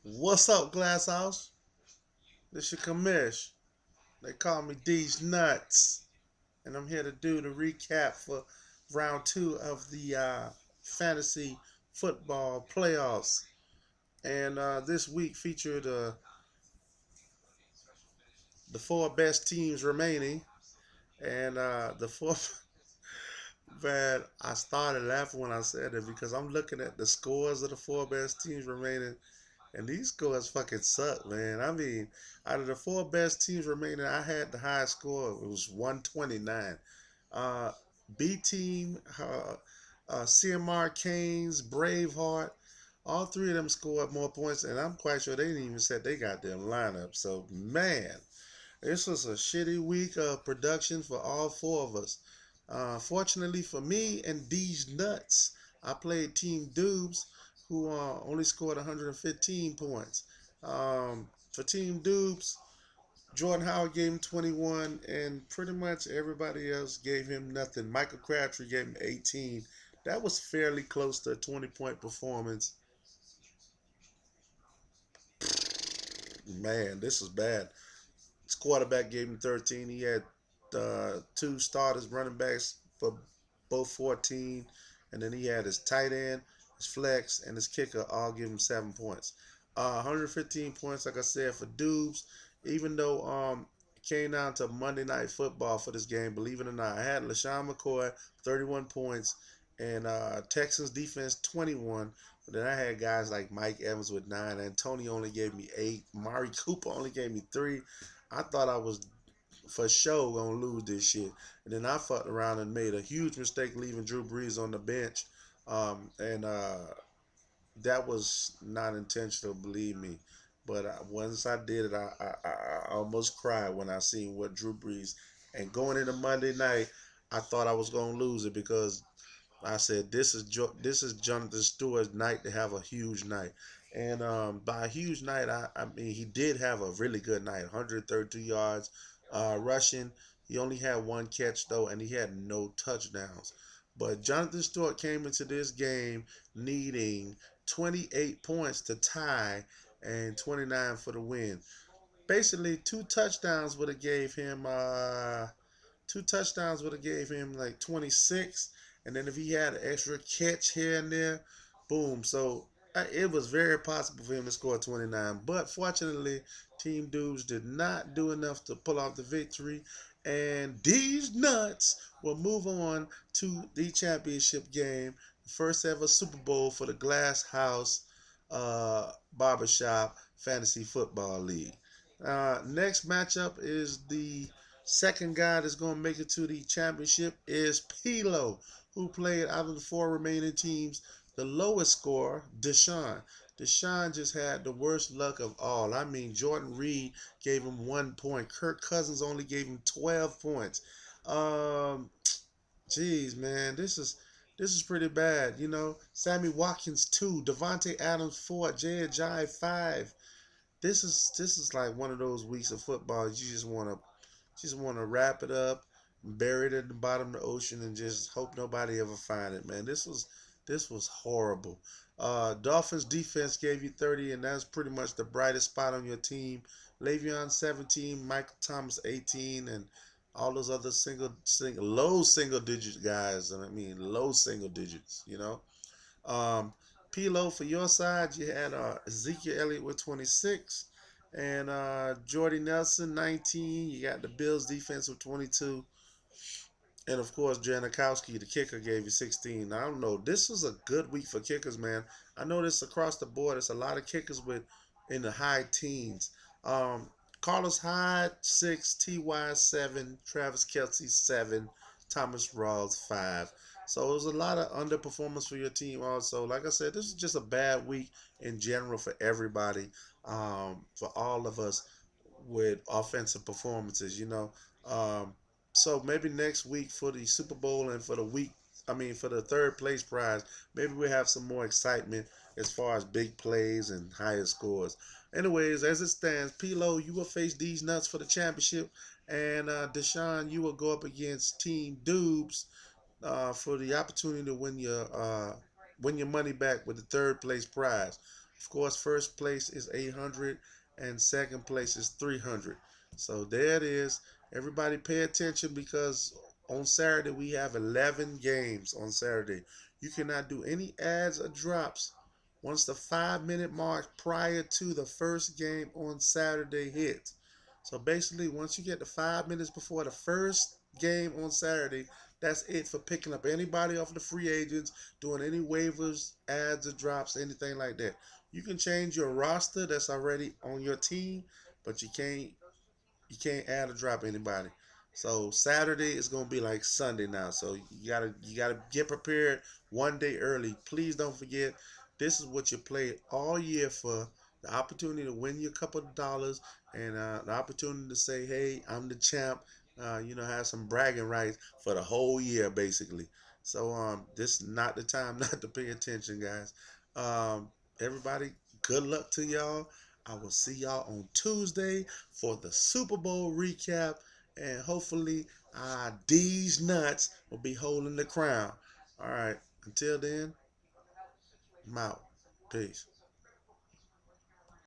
What's up, Glass House? This your commish. They call me D's Nuts, and I'm here to do the recap for round two of the fantasy football playoffs. And this week featured the four best teams remaining, and the fourth. Man, I started laughing when I said it because I'm looking at the scores of the four best teams remaining. And these scores fucking suck, man. I mean, out of the four best teams remaining, I had the highest score. It was 129. Uh, B team, CMR Canes, Braveheart, all three of them scored more points, and I'm quite sure they didn't even set they got their lineup. So, man, this was a shitty week of production for all four of us. Fortunately for me and D's Nuts, I played Team Dubes, who only scored 115 points. For Team Dubes, Jordan Howard gave him 21, and pretty much everybody else gave him nothing. Michael Crabtree gave him 18. That was fairly close to a 20-point performance. Man, this is bad. His quarterback gave him 13. He had two starters, running backs for both 14. And then he had his tight end, his flex, and his kicker all give him 7 points. 115 points, like I said, for Dubes. Even though it came down to Monday Night Football for this game, believe it or not, I had LaShawn McCoy, 31 points, and Texans defense, 21. But then I had guys like Mike Evans with 9. Antonio only gave me 8. Mari Cooper only gave me 3. I thought I was for sure gonna lose this shit. And then I fucked around and made a huge mistake leaving Drew Brees on the bench. And that was not intentional, believe me. But once I did it, I almost cried when I seen what Drew Brees. And going into Monday night, I thought I was gonna lose it because I said this is Jonathan Stewart's night to have a huge night. And by a huge night, I mean he did have a really good night, 132 yards rushing. He only had one catch though, and he had no touchdowns. But Jonathan Stewart came into this game needing 28 points to tie and 29 for the win. Basically, two touchdowns would have gave him like 26, and then if he had an extra catch here and there, boom. So it was very possible for him to score 29. But fortunately, Team Dubes did not do enough to pull off the victory, and these nuts will move on to the championship game, the first ever Super Bowl for the Glass House Barbershop Fantasy Football League. Next matchup is the second guy that's going to make it to the championship is Pilo, who played out of the four remaining teams the lowest score, Deshaun. Deshaun just had the worst luck of all. I mean, Jordan Reed gave him 1 point. Kirk Cousins only gave him 12 points. Um, Jeez, man, this is pretty bad. You know, Sammy Watkins 2, Devontae Adams 4, Jay Ajayi 5. This is like one of those weeks of football you just want to wrap it up, bury it at the bottom of the ocean, and just hope nobody ever find it, man. This was horrible. Dolphins defense gave you 30, and that's pretty much the brightest spot on your team. Le'Veon 17, Michael Thomas 18, and all those other low single digit guys. And I mean low single digits. Um, Pilo for your side, you had Ezekiel Elliott with 26 and Jordy Nelson 19. You got the Bills defense with 22. And of course, Janikowski, the kicker, gave you 16. Now, I don't know. This was a good week for kickers, man. I noticed across the board, it's a lot of kickers with in the high teens. Um, Carlos Hyde 6, Ty 7, Travis Kelsey 7, Thomas Rawls 5. So it was a lot of underperformance for your team. Also, like I said, this is just a bad week in general for everybody, for all of us with offensive performances. So maybe next week for the Super Bowl and for the week, I mean for the third place prize, maybe we have some more excitement as far as big plays and higher scores. Anyways, as it stands, Pilo, you will face these nuts for the championship, and Deshaun, you will go up against Team Dubes for the opportunity to win your win your money back with the third place prize. Of course, first place is 800 and second place is 300. So there it is. Everybody pay attention because on Saturday we have 11 games on Saturday. You cannot do any ads or drops once the 5 minute mark prior to the first game on Saturday hits. So basically, once you get the 5 minutes before the first game on Saturday, that's it for picking up anybody off the free agents, doing any waivers, ads, or drops, anything like that. You can change your roster that's already on your team, but you can't add or drop anybody. So Saturday is gonna be like Sunday now. So you gotta get prepared one day early. Please don't forget, this is what you play all year for. The opportunity to win your couple of dollars and the opportunity to say, "Hey, I'm the champ." Have some bragging rights for the whole year, basically. So this is not the time not to pay attention, guys. Everybody, good luck to y'all. I will see y'all on Tuesday for the Super Bowl recap, and hopefully, these nuts will be holding the crown. All right, until then, I'm out. Peace.